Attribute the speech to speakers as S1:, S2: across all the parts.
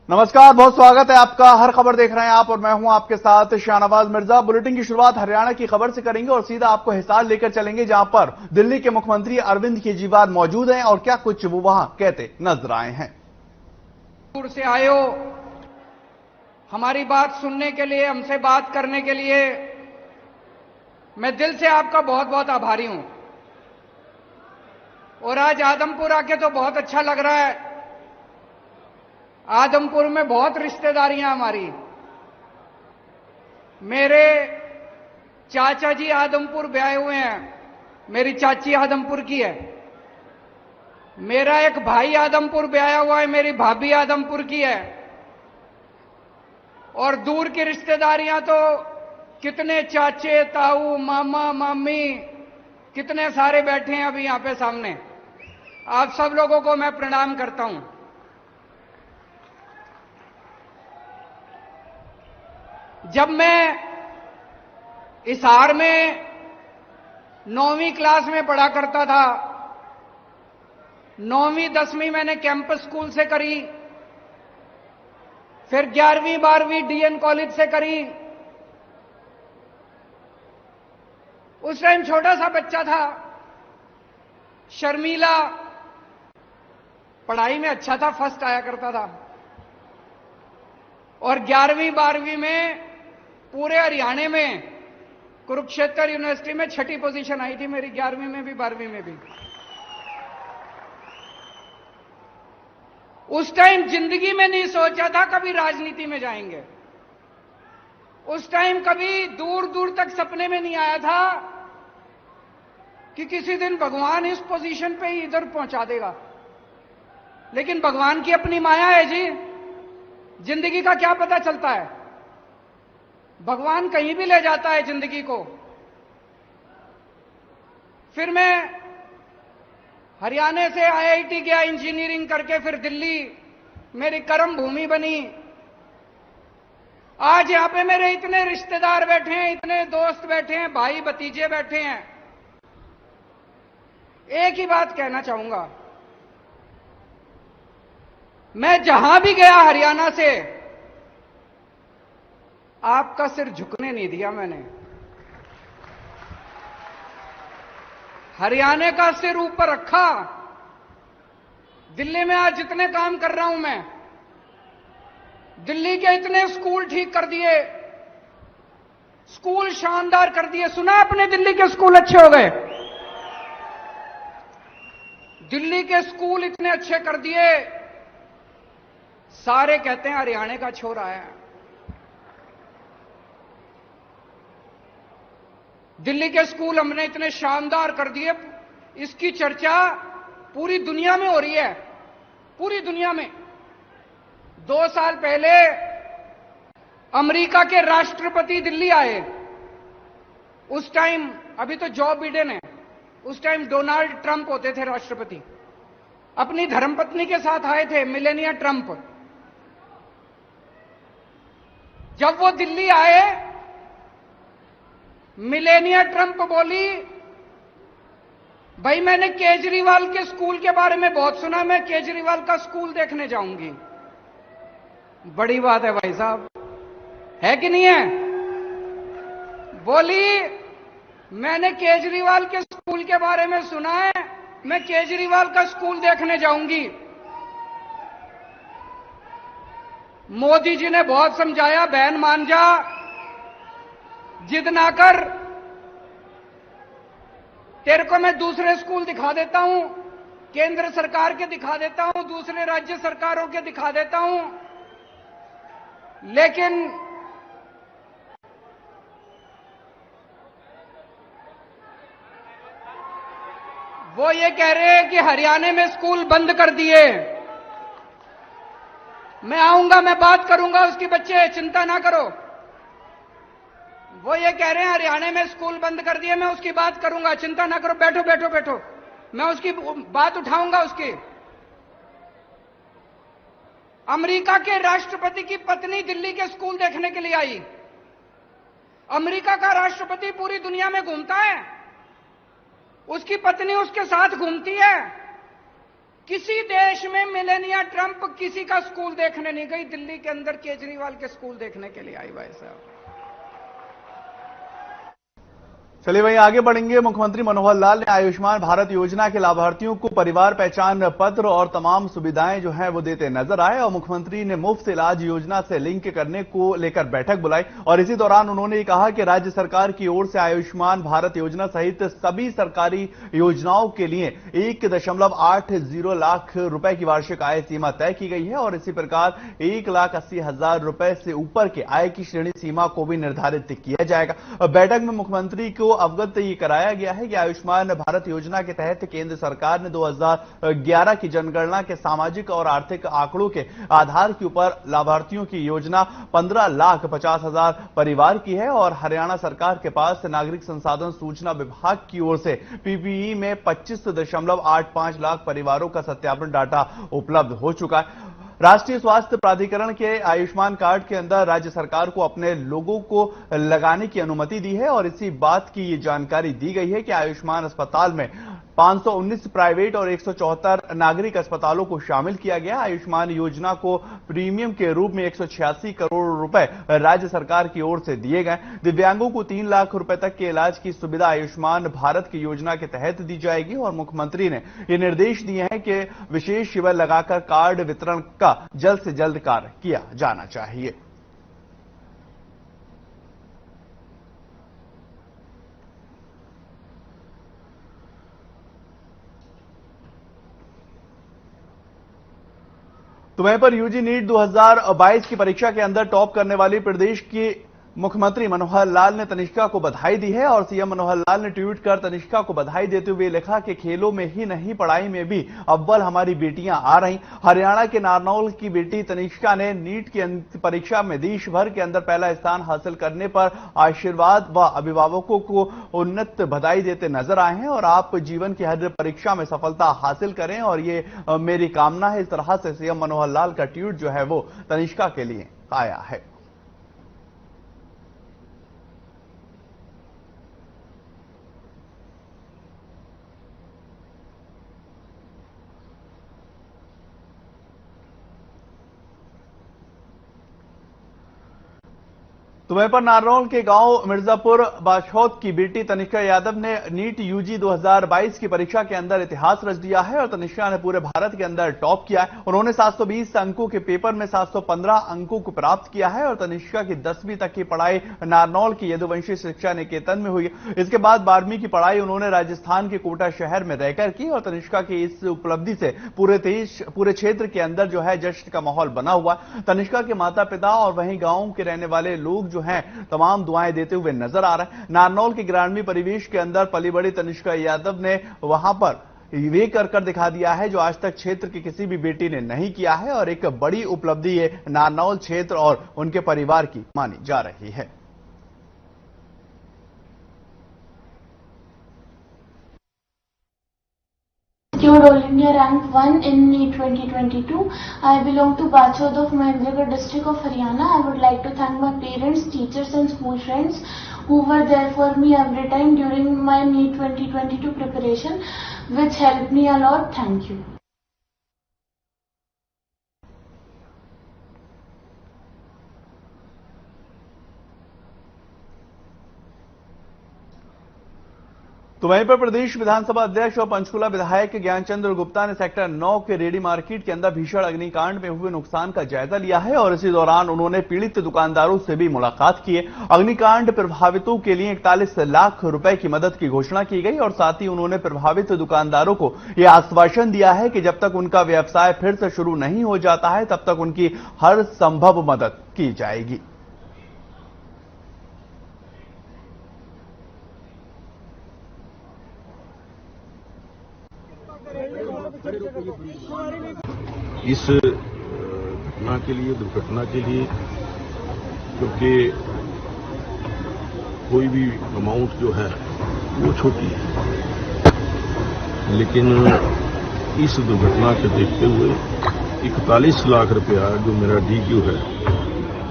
S1: नमस्कार, बहुत स्वागत है आपका। हर खबर देख रहे हैं आप और मैं हूं आपके साथ शाहनवाज मिर्जा। बुलेटिन की शुरुआत हरियाणा की खबर से करेंगे और सीधा आपको हिसार लेकर चलेंगे, जहां पर दिल्ली के मुख्यमंत्री अरविंद केजरीवाल मौजूद हैं और क्या कुछ वो वहां कहते नजर आए हैं।
S2: दूर से आए हो, हमारी बात सुनने के लिए, हमसे बात करने के लिए मैं दिल से आपका बहुत बहुत आभारी हूं। और आज आदमपुर आके तो बहुत अच्छा लग रहा है। आदमपुर में बहुत रिश्तेदारियां हमारी। मेरे चाचा जी आदमपुर ब्याहे हुए हैं, मेरी चाची आदमपुर की है। मेरा एक भाई आदमपुर ब्याया हुआ है, मेरी भाभी आदमपुर की है। और दूर की रिश्तेदारियां तो कितने चाचे, ताऊ, मामा, मामी, कितने सारे बैठे हैं अभी यहां पे सामने। आप सब लोगों को मैं प्रणाम करता हूं। जब मैं हिसार में 9वीं क्लास में पढ़ा करता था, 9वीं 10वीं मैंने कैंपस स्कूल से करी, फिर 11वीं 12वीं डीएन कॉलेज से करी। उस टाइम छोटा सा बच्चा था, शर्मीला, पढ़ाई में अच्छा था, फर्स्ट आया करता था। और 11वीं 12वीं में पूरे हरियाणा में कुरुक्षेत्र यूनिवर्सिटी में 6ठी पोजीशन आई थी मेरी, 11वीं में भी 12वीं में भी। उस टाइम जिंदगी में नहीं सोचा था कभी राजनीति में जाएंगे। उस टाइम कभी दूर दूर तक सपने में नहीं आया था कि किसी दिन भगवान इस पोजीशन पे ही इधर पहुंचा देगा। लेकिन भगवान की अपनी माया है जी, जिंदगी का क्या पता चलता है। भगवान कहीं भी ले जाता है जिंदगी को। फिर मैं हरियाणा से आईआईटी गया इंजीनियरिंग करके, फिर दिल्ली मेरी कर्म भूमि बनी। आज यहां पे मेरे इतने रिश्तेदार बैठे हैं, इतने दोस्त बैठे हैं, भाई भतीजे बैठे हैं। एक ही बात कहना चाहूंगा, मैं जहां भी गया हरियाणा से, आपका सिर झुकने नहीं दिया मैंने। हरियाणा का सिर ऊपर रखा। दिल्ली में आज जितने काम कर रहा हूं मैं, दिल्ली के इतने स्कूल ठीक कर दिए, स्कूल शानदार कर दिए। सुना आपने दिल्ली के स्कूल अच्छे हो गए? दिल्ली के स्कूल इतने अच्छे कर दिए, सारे कहते हैं हरियाणा का छोरा है। दिल्ली के स्कूल हमने इतने शानदार कर दिए, इसकी चर्चा पूरी दुनिया में हो रही है, पूरी दुनिया में। 2 साल पहले अमेरिका के राष्ट्रपति दिल्ली आए। उस टाइम, अभी तो जो बिडेन है, उस टाइम डोनाल्ड ट्रंप होते थे राष्ट्रपति। अपनी धर्मपत्नी के साथ आए थे, मिलेनिया ट्रंप। जब वो दिल्ली आए, मिलेनिया ट्रंप बोली, भाई मैंने केजरीवाल के स्कूल के बारे में बहुत सुना, मैं केजरीवाल का स्कूल देखने जाऊंगी। बड़ी बात है भाई साहब, है कि नहीं है? बोली, मैंने केजरीवाल के स्कूल के बारे में सुना है, मैं केजरीवाल का स्कूल देखने जाऊंगी। मोदी जी ने बहुत समझाया, बहन मान जा, जिद ना कर, तेरे को मैं दूसरे स्कूल दिखा देता हूं, केंद्र सरकार के दिखा देता हूं, दूसरे राज्य सरकारों के दिखा देता हूं। लेकिन वो ये कह रहे हैं कि हरियाणा में स्कूल बंद कर दिए। मैं आऊंगा, मैं बात करूंगा उसकी बच्चे, चिंता ना करो। वो ये कह रहे हैं हरियाणा में स्कूल बंद कर दिए, मैं उसकी बात करूंगा, चिंता ना करो, बैठो बैठो बैठो, मैं उसकी बात उठाऊंगा उसकी। अमेरिका के राष्ट्रपति की पत्नी दिल्ली के स्कूल देखने के लिए आई। अमेरिका का राष्ट्रपति पूरी दुनिया में घूमता है, उसकी पत्नी उसके साथ घूमती है। किसी देश में मेलेनिया ट्रंप किसी का स्कूल देखने नहीं गई, दिल्ली के अंदर केजरीवाल के स्कूल देखने के लिए आई भाई साहब।
S1: चलिए वहीं आगे बढ़ेंगे। मुख्यमंत्री मनोहर लाल ने आयुष्मान भारत योजना के लाभार्थियों को परिवार पहचान पत्र और तमाम सुविधाएं जो हैं वो देते नजर आए और मुख्यमंत्री ने मुफ्त इलाज योजना से लिंक करने को लेकर बैठक बुलाई और इसी दौरान उन्होंने कहा कि राज्य सरकार की ओर से आयुष्मान भारत योजना सहित सभी सरकारी योजनाओं के लिए 1.80 लाख रुपए की वार्षिक आय सीमा तय की गई है और इसी प्रकार 1,80,000 रुपए से ऊपर के आय की श्रेणी सीमा को भी निर्धारित किया जाएगा। बैठक में मुख्यमंत्री को अवगत ये कराया गया है कि आयुष्मान भारत योजना के तहत केंद्र सरकार ने 2011 की जनगणना के सामाजिक और आर्थिक आंकड़ों के आधार के ऊपर लाभार्थियों की योजना 15,50,000 परिवार की है और हरियाणा सरकार के पास नागरिक संसाधन सूचना विभाग की ओर से पीपीई में 25.85 लाख परिवारों का सत्यापन डाटा उपलब्ध हो चुका है। राष्ट्रीय स्वास्थ्य प्राधिकरण के आयुष्मान कार्ड के अंदर राज्य सरकार को अपने लोगों को लगाने की अनुमति दी है और इसी बात की ये जानकारी दी गई है कि आयुष्मान अस्पताल में 519 प्राइवेट और 174 नागरिक अस्पतालों को शामिल किया गया। आयुष्मान योजना को प्रीमियम के रूप में 186 करोड़ रुपए राज्य सरकार की ओर से दिए गए। दिव्यांगों को 3 लाख रुपए तक के इलाज की सुविधा आयुष्मान भारत की योजना के तहत दी जाएगी और मुख्यमंत्री ने ये निर्देश दिए हैं कि विशेष शिविर लगाकर कार्ड वितरण का जल्द से जल्द कार्य किया जाना चाहिए। तो वहीं पर यूजी नीट 2022 की परीक्षा के अंदर टॉप करने वाली प्रदेश की मुख्यमंत्री मनोहर लाल ने तनिष्का को बधाई दी है और सीएम मनोहर लाल ने ट्वीट कर तनिष्का को बधाई देते हुए लिखा कि खेलों में ही नहीं पढ़ाई में भी अव्वल हमारी बेटियां आ रही। हरियाणा के नारनौल की बेटी तनिष्का ने नीट की परीक्षा में देश भर के अंदर पहला स्थान हासिल करने पर आशीर्वाद व अभिभावकों को उन्नत बधाई देते नजर आए हैं और आप जीवन की हर परीक्षा में सफलता हासिल करें और ये मेरी कामना है। इस तरह से सीएम मनोहर लाल का ट्वीट जो है वो तनिष्का के लिए आया है। तो वहीं पर नारनौल के गांव मिर्जापुर बाछौत की बेटी तनिष्का यादव ने नीट यूजी 2022 की परीक्षा के अंदर इतिहास रच दिया है और तनिष्का ने पूरे भारत के अंदर टॉप किया है। उन्होंने 720 अंकों के पेपर में 715 अंकों को प्राप्त किया है और तनिष्का की 10वीं तक की पढ़ाई नारनौल की यदुवंशी शिक्षा निकेतन में हुई। इसके बाद 12वीं की पढ़ाई उन्होंने राजस्थान के कोटा शहर में रहकर की और तनिष्का की इस उपलब्धि से पूरे क्षेत्र के अंदर जो है जश्न का माहौल बना हुआ। तनिष्का के माता पिता और वहीं गांव के रहने वाले लोग जो हैं तमाम दुआएं देते हुए नजर आ रहे हैं। नारनौल के ग्रामीण परिवेश के अंदर पली बड़ी तनिष्का यादव ने वहां पर वे कर दिखा दिया है जो आज तक क्षेत्र की किसी भी बेटी ने नहीं किया है और एक बड़ी उपलब्धि ये नारनौल क्षेत्र और उनके परिवार की मानी जा रही है।
S3: All India rank 1 in NEET 2022. I belong to Bachod of Mahendragarh district of Haryana. I would like to thank my parents, teachers and school friends who were there for me every time during my NEET 2022 preparation, which helped me a lot. Thank you.
S1: तो वहीं पर प्रदेश विधानसभा अध्यक्ष और पंचकुला विधायक ज्ञानचंद्र गुप्ता ने sector 9 के ready market के अंदर भीषण अग्निकांड में हुए नुकसान का जायजा लिया है और इसी दौरान उन्होंने पीड़ित दुकानदारों से भी मुलाकात की है। अग्निकांड प्रभावितों के लिए 41 लाख रुपए की मदद की घोषणा की गई और साथ ही उन्होंने प्रभावित दुकानदारों को यह आश्वासन दिया है कि जब तक उनका व्यवसाय फिर से शुरू नहीं हो जाता है तब तक उनकी हर संभव मदद की जाएगी।
S4: इस घटना के लिए दुर्घटना के लिए क्योंकि कोई भी अमाउंट जो है वो छोटी है, लेकिन इस दुर्घटना को देखते हुए 41 लाख रुपया जो मेरा डीक्यू है,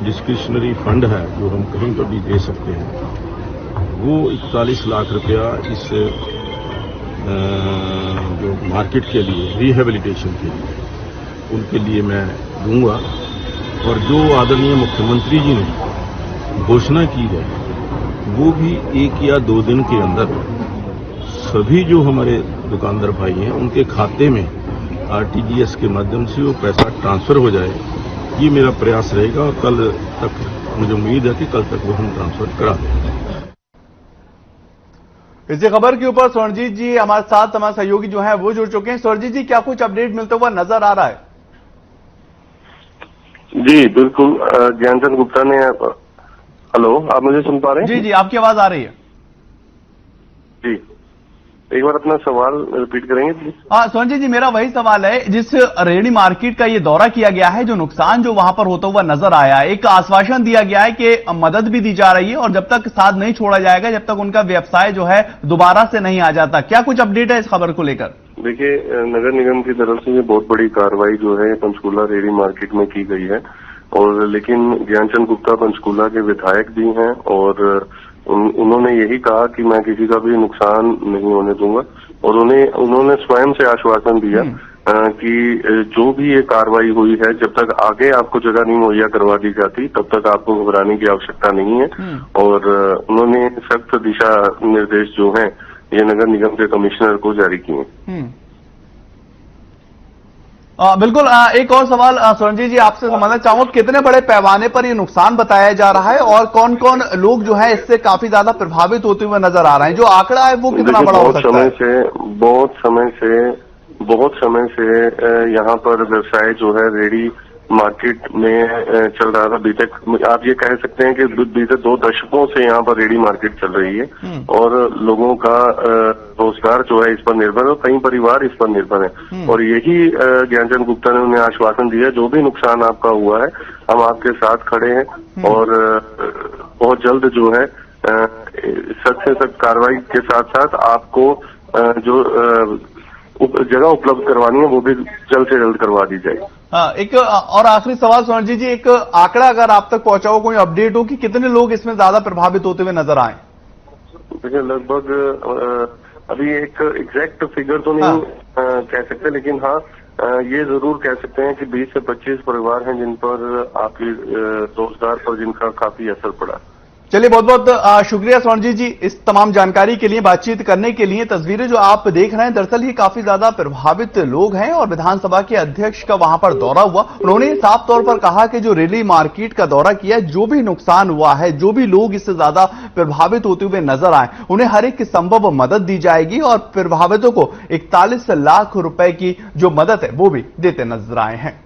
S4: डिस्क्रिशनरी फंड है जो हम कहीं पर भी दे सकते हैं, वो 41 लाख रुपया इस जो मार्केट के लिए रिहेबिलिटेशन के लिए उनके लिए मैं दूंगा। और जो आदरणीय मुख्यमंत्री जी ने घोषणा की है वो भी 1 या 2 दिन के अंदर सभी जो हमारे दुकानदार भाई हैं उनके खाते में आरटीजीएस के माध्यम से वो पैसा ट्रांसफर हो जाए, ये मेरा प्रयास रहेगा। और कल तक मुझे उम्मीद है कि कल तक वो हम ट्रांसफर करा देंगे।
S1: इसी खबर के ऊपर स्वर्णजीत जी हमारे साथ हमारे सहयोगी जो हैं वो जुड़ चुके हैं। स्वर्णजीत जी, क्या कुछ अपडेट मिलता हुआ नजर आ रहा है?
S5: जी बिल्कुल, ज्ञानचंद गुप्ता ने हेलो, आप मुझे सुन पा रहे हैं?
S1: जी, आपकी आवाज आ रही है।
S5: जी, एक बार अपना सवाल रिपीट करेंगे प्लीज?
S1: हाँ संजय जी, मेरा वही सवाल है, जिस रेहड़ी मार्केट का ये दौरा किया गया है, जो नुकसान जो वहां पर होता हुआ नजर आया है, एक आश्वासन दिया गया है कि मदद भी दी जा रही है और जब तक साथ नहीं छोड़ा जाएगा जब तक उनका व्यवसाय जो है दोबारा से नहीं आ जाता। क्या कुछ अपडेट है इस खबर को लेकर?
S5: देखिए, नगर निगम की तरफ से ये बहुत बड़ी कार्रवाई जो है पंचकूला रेहड़ी मार्केट में की गई है, और लेकिन ज्ञानचंद गुप्ता पंचकूला के विधायक भी हैं और उन्होंने यही कहा कि मैं किसी का भी नुकसान नहीं होने दूंगा। और उन्होंने स्वयं से आश्वासन दिया कि जो भी ये कार्रवाई हुई है, जब तक आगे आपको जगह नहीं मुहैया करवा दी जाती तब तक आपको घबराने की आवश्यकता नहीं है। और उन्होंने सख्त दिशा निर्देश जो हैं ये नगर निगम के कमिश्नर को जारी किए।
S1: बिल्कुल, एक और सवाल स्वर्णजीत जी आपसे समझना चाहूंगा, कितने बड़े पैमाने पर ये नुकसान बताया जा रहा है और कौन कौन लोग जो है इससे काफी ज्यादा प्रभावित होते हुए नजर आ रहे हैं? जो आंकड़ा है वो कितना बड़ा हो सकता है?
S5: बहुत समय से यहाँ पर व्यवसाय जो है रेहड़ी मार्केट में चल रहा था। बीते आप ये कह सकते हैं कि बीते 2 दशकों से यहाँ पर रेहड़ी मार्केट चल रही है और लोगों का रोजगार जो है इस पर निर्भर है और कई परिवार इस पर निर्भर है। और यही ज्ञानचंद गुप्ता ने उन्हें आश्वासन दिया, जो भी नुकसान आपका हुआ है हम आपके साथ खड़े हैं और बहुत जल्द जो है सख्त से सख्त कार्रवाई के साथ साथ आपको जो जगह उपलब्ध करवानी है वो भी जल्द से जल्द करवा दी जाए।
S1: एक और आखिरी सवाल स्वर्णजीत जी, एक आंकड़ा अगर आप तक पहुंचा हो, कोई अपडेट हो कि कितने लोग इसमें ज्यादा प्रभावित होते हुए नजर आए?
S5: देखिए, लगभग अभी एक एग्जैक्ट फिगर तो नहीं कह सकते, लेकिन हाँ ये जरूर कह सकते हैं कि 20 से 25 परिवार हैं जिन पर आपके रोजगार पर जिनका काफी असर पड़ा।
S1: चलिए, बहुत बहुत शुक्रिया स्वर्णजीत जी इस तमाम जानकारी के लिए, बातचीत करने के लिए। तस्वीरें जो आप देख रहे हैं दरअसल ये काफी ज्यादा प्रभावित लोग हैं और विधानसभा के अध्यक्ष का वहां पर दौरा हुआ। उन्होंने साफ तौर पर कहा कि जो रेहड़ी मार्केट का दौरा किया है, जो भी नुकसान हुआ है, जो भी लोग इससे ज्यादा प्रभावित होते हुए नजर आए, उन्हें हर एक संभव मदद दी जाएगी और प्रभावितों को 41 लाख रुपए की जो मदद है वो भी देते नजर आए हैं।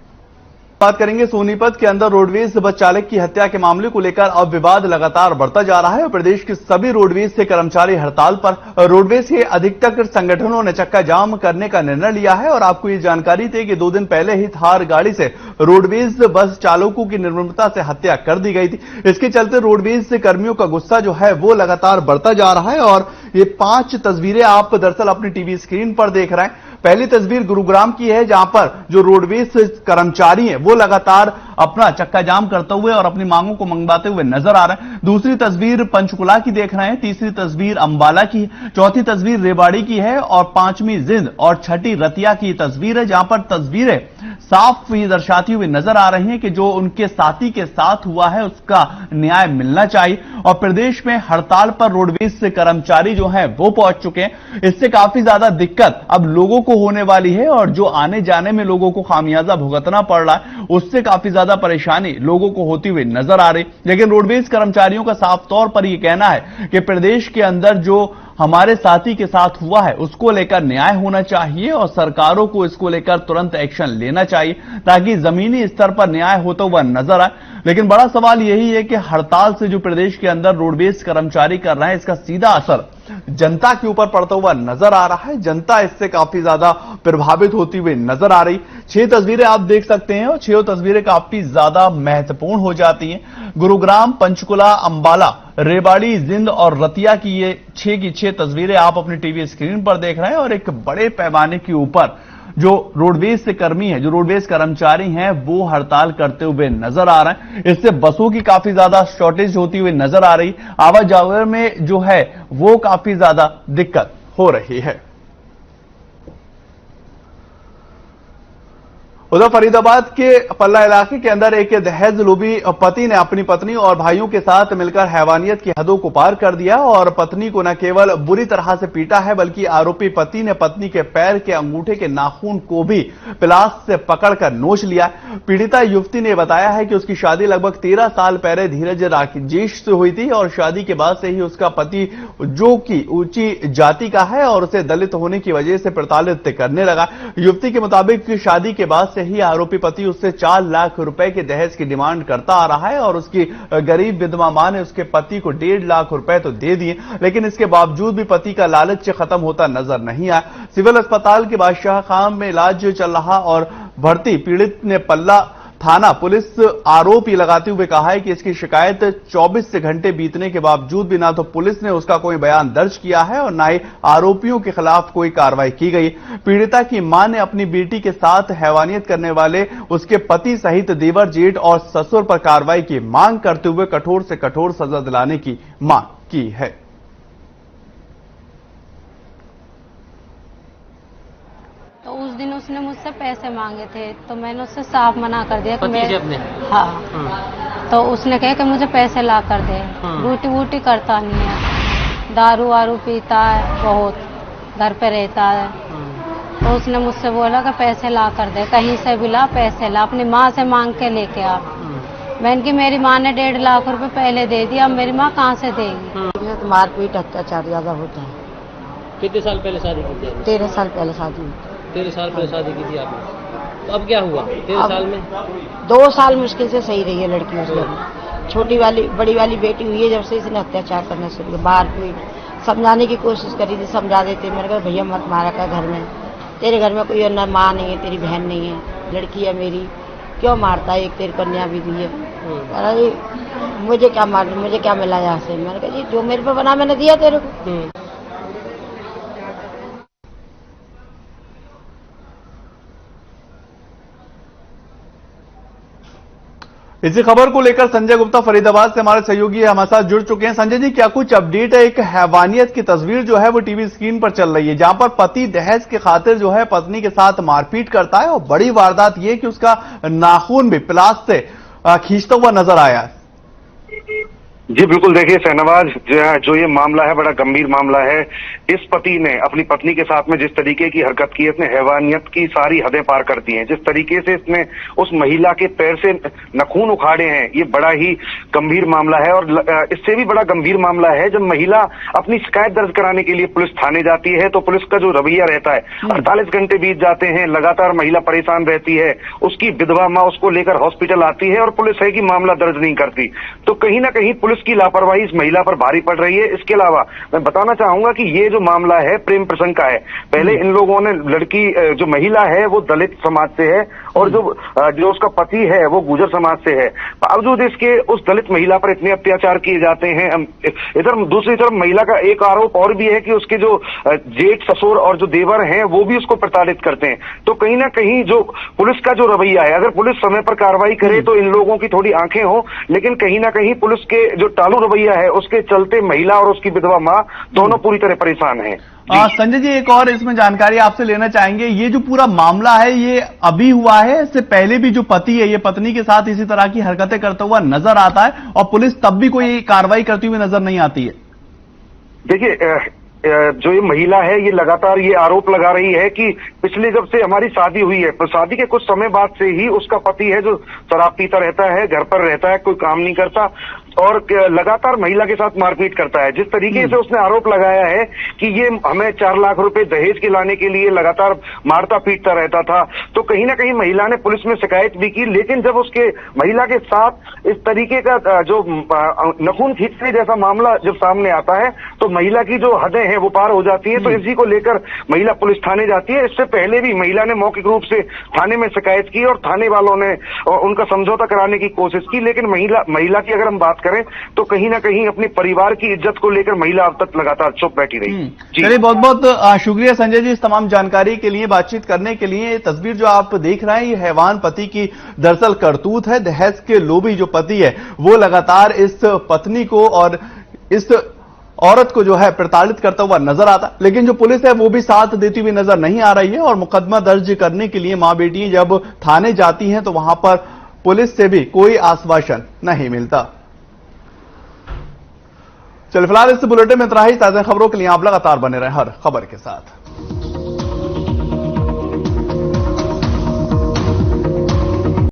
S1: बात करेंगे सोनीपत के अंदर रोडवेज बस चालक की हत्या के मामले को लेकर अब विवाद लगातार बढ़ता जा रहा है और प्रदेश के सभी रोडवेज से कर्मचारी हड़ताल पर। रोडवेज के अधिकतर संगठनों ने चक्का जाम करने का निर्णय लिया है और आपको ये जानकारी थी कि 2 दिन पहले ही थार गाड़ी से रोडवेज बस चालकों की निर्ममता से हत्या कर दी गई थी। इसके चलते रोडवेज से कर्मियों का गुस्सा जो है वो लगातार बढ़ता जा रहा है और ये 5 तस्वीरें आप दरअसल अपनी टीवी स्क्रीन पर देख रहे हैं। पहली तस्वीर गुरुग्राम की है, जहां पर जो रोडवेज कर्मचारी हैं वो लगातार अपना चक्का जाम करते हुए और अपनी मांगों को मंगवाते हुए नजर आ रहे हैं। दूसरी तस्वीर पंचकुला की देख रहे हैं, तीसरी तस्वीर अंबाला की, चौथी तस्वीर रेवाड़ी की है और 5वीं जिंद और 6ठी रतिया की तस्वीर है, जहां पर तस्वीरें साफ ये दर्शाती हुई नजर आ रही हैं कि जो उनके साथी के साथ हुआ है उसका न्याय मिलना चाहिए। और प्रदेश में हड़ताल पर रोडवेज से कर्मचारी जो है वो पहुंच चुके हैं। इससे काफी ज्यादा दिक्कत अब लोगों को होने वाली है और जो आने जाने में लोगों को खामियाजा भुगतना पड़ रहा है उससे काफी ज्यादा परेशानी लोगों को होती हुई नजर आ रही। लेकिन रोडवेज कर्मचारियों का साफ तौर पर यह कहना है कि प्रदेश के अंदर जो हमारे साथी के साथ हुआ है उसको लेकर न्याय होना चाहिए और सरकारों को इसको लेकर तुरंत एक्शन लेना चाहिए ताकि जमीनी स्तर पर न्याय होता हुआ नजर आए। लेकिन बड़ा सवाल यही है कि हड़ताल से जो प्रदेश के अंदर रोडवेज कर्मचारी कर रहे हैं इसका सीधा असर जनता के ऊपर पड़ता हुआ नजर आ रहा है। जनता इससे काफी ज्यादा प्रभावित होती हुई नजर आ रही। 6 तस्वीरें आप देख सकते हैं और 6 तस्वीरें काफी ज्यादा महत्वपूर्ण हो जाती हैं। गुरुग्राम, पंचकुला, अंबाला, रेवाड़ी, जिंद और रतिया की ये 6 की 6 तस्वीरें आप अपनी टीवी स्क्रीन पर देख रहे हैं और एक बड़े पैमाने के ऊपर जो रोडवेज से कर्मी है, जो रोडवेज कर्मचारी हैं वो हड़ताल करते हुए नजर आ रहे हैं। इससे बसों की काफी ज्यादा शॉर्टेज होती हुई नजर आ रही। आवाजाही में जो है वो काफी ज्यादा दिक्कत हो रही है। उधर फरीदाबाद के पल्ला इलाके के अंदर एक दहेज लोभी पति ने अपनी पत्नी और भाइयों के साथ मिलकर हैवानियत की हदों को पार कर दिया और पत्नी को न केवल बुरी तरह से पीटा है बल्कि आरोपी पति ने पत्नी के पैर के अंगूठे के नाखून को भी प्लास से पकड़कर नोच लिया। पीड़िता युवती ने बताया है कि उसकी शादी लगभग 13 साल पहले धीरज राजेश से हुई थी और शादी के बाद से ही उसका पति जो कि ऊंची जाति का है और उसे दलित होने की वजह से प्रताड़ित करने लगा। युवती के मुताबिक शादी के बाद से ही आरोपी पति उससे 4 लाख रुपए के दहेज की डिमांड करता आ रहा है और उसकी गरीब विधवा मां ने उसके पति को 1.5 लाख रुपए तो दे दिए, लेकिन इसके बावजूद भी पति का लालच खत्म होता नजर नहीं आया। सिविल अस्पताल के बादशाह खान में इलाज चल रहा और भर्ती पीड़ित ने पल्ला थाना पुलिस आरोप लगाते हुए कहा है कि इसकी शिकायत 24 घंटे बीतने के बावजूद भी ना तो पुलिस ने उसका कोई बयान दर्ज किया है और ना ही आरोपियों के खिलाफ कोई कार्रवाई की गई। पीड़िता की मां ने अपनी बेटी के साथ हैवानियत करने वाले उसके पति सहित देवर, जेठ और ससुर पर कार्रवाई की मांग करते हुए कठोर से कठोर सजा दिलाने की मांग की है।
S6: तो उस दिन उसने मुझसे पैसे मांगे थे तो मैंने उससे साफ मना कर दिया कि मैं
S7: अपने
S6: हाँ तो उसने कहा कि मुझे पैसे ला कर दे। ड्यूटी वूटी करता नहीं है, दारू वारू पीता है, बहुत घर पे रहता है। तो उसने मुझसे बोला कि पैसे ला कर दे, कहीं से भी ला पैसे ला, अपनी माँ से मांग के लेके आ। मैंने की मेरी माँ ने 1.5 लाख रुपए पहले दे दिया, अब मेरी माँ कहाँ से देगी।
S8: तो मारपीट अत्याचार ज्यादा होता है।
S7: कितने साल पहले शादी की थी?
S8: 13 साल पहले शादी हुई।
S7: 13 साल पहले शादी की थी आपने, तो अब क्या हुआ 13 साल में?
S8: 2 साल मुश्किल से सही रही है लड़की उसमें। छोटी वाली बड़ी वाली बेटी हुई है जब से इसने अत्याचार करना शुरू किया, मारपीट समझाने की कोशिश करी थी, समझा देते। मैंने कहा भैया मत मारा कर, घर में तेरे घर में कोई न माँ नहीं है, तेरी बहन नहीं है, लड़की है मेरी, क्यों मारता है, एक तेरी कन्या भी दी है। कह जी मुझे क्या मार, मुझे क्या मिला यहाँ से। मैंने कहा जी जो मेरे पे बना मैंने दिया तेरे को।
S1: इसी खबर को लेकर संजय गुप्ता फरीदाबाद से हमारे सहयोगी हमारे साथ जुड़ चुके हैं। संजय जी, क्या कुछ अपडेट है? एक हैवानियत की तस्वीर जो है वो टीवी स्क्रीन पर चल रही है जहां पर पति दहेज के खातिर जो है पत्नी के साथ मारपीट करता है और बड़ी वारदात यह कि उसका नाखून भी प्लास से खींचता हुआ नजर आया।
S9: जी बिल्कुल, देखिए शहनवाज, जो ये मामला है बड़ा गंभीर मामला है। इस पति ने अपनी पत्नी के साथ में जिस तरीके की हरकत की है, इसने हैवानियत की सारी हदें पार कर दी हैं। जिस तरीके से इसने उस महिला के पैर से नखून उखाड़े हैं, ये बड़ा ही गंभीर मामला है। और इससे भी बड़ा गंभीर मामला है जब महिला अपनी शिकायत दर्ज कराने के लिए पुलिस थाने जाती है तो पुलिस का जो रवैया रहता है, 48 घंटे बीत जाते हैं, लगातार महिला परेशान रहती है, उसकी विधवा माँ उसको लेकर हॉस्पिटल आती है और पुलिस है कि मामला दर्ज नहीं करती। तो कहीं ना कहीं पुलिस की लापरवाही इस महिला पर भारी पड़ रही है। इसके अलावा मैं बताना चाहूंगा कि ये जो मामला है प्रेम प्रसंग का है। पहले इन लोगों ने लड़की जो महिला है वो दलित समाज से है और जो उसका पति है वो गुर्जर समाज से है। बावजूद इसके उस दलित महिला पर इतने अत्याचार किए जाते हैं। इधर दूसरी तरफ महिला का एक आरोप और भी है कि उसके जो जेठ, ससुर और जो देवर हैं वो भी उसको प्रताड़ित करते हैं। तो कहीं ना कहीं जो पुलिस का जो रवैया है, अगर पुलिस समय पर कार्रवाई करे तो इन लोगों की थोड़ी आंखें हो, लेकिन कहीं ना कहीं पुलिस के जो टालू रवैया है उसके चलते महिला और उसकी विधवा मां दोनों पूरी तरह परेशान हैं।
S1: संजय जी, एक और इसमें जानकारी आपसे लेना चाहेंगे। ये जो पूरा मामला है ये अभी हुआ है, इससे पहले भी जो पति है ये पत्नी के साथ इसी तरह की हरकतें करता हुआ नजर आता है और पुलिस तब भी कोई कार्रवाई करती हुई नजर नहीं आती है?
S9: देखिए, जो ये महिला है ये लगातार ये आरोप लगा रही है कि पिछले जब से हमारी शादी हुई है, तो शादी के कुछ समय बाद से ही उसका पति है जो शराब पीता रहता है, घर पर रहता है, कोई काम नहीं करता और लगातार महिला के साथ मारपीट करता है। जिस तरीके से उसने आरोप लगाया है कि ये हमें 4 लाख रुपए दहेज के लाने के लिए लगातार मारता पीटता रहता था, तो कहीं ना कहीं महिला ने पुलिस में शिकायत भी की। लेकिन जब उसके महिला के साथ इस तरीके का जो नखून खींचने जैसा मामला जब सामने आता है तो महिला की जो हदें हैं वो पार हो जाती है। तो इसी को लेकर महिला पुलिस थाने जाती है। इससे पहले भी महिला ने मौखिक रूप से थाने में शिकायत की और थाने वालों ने उनका समझौता कराने की कोशिश की। लेकिन महिला की अगर हम बात करें तो कहीं ना कहीं अपने परिवार की इज्जत को लेकर महिला अब तक लगातार चुप बैठी रही।
S1: चलिए, बहुत बहुत शुक्रिया संजय जी इस तमाम जानकारी के लिए, बातचीत करने के लिए। ये तस्वीर जो आप देख रहे हैं ये हैवान पति की दरअसल करतूत है। दहेज के लोभी जो पति है वो लगातार इस पत्नी को और इस औरत को जो है प्रताड़ित करता हुआ नजर आता, लेकिन जो पुलिस है वो भी साथ देती हुई नजर नहीं आ रही है। और मुकदमा दर्ज करने के लिए मां बेटी जब थाने जाती हैं तो वहां पर पुलिस से भी कोई आश्वासन नहीं मिलता। चलिए फिलहाल इस बुलेटिन में इतना ही। ताजा खबरों के लिए आप लगातार बने रहें हर खबर के साथ।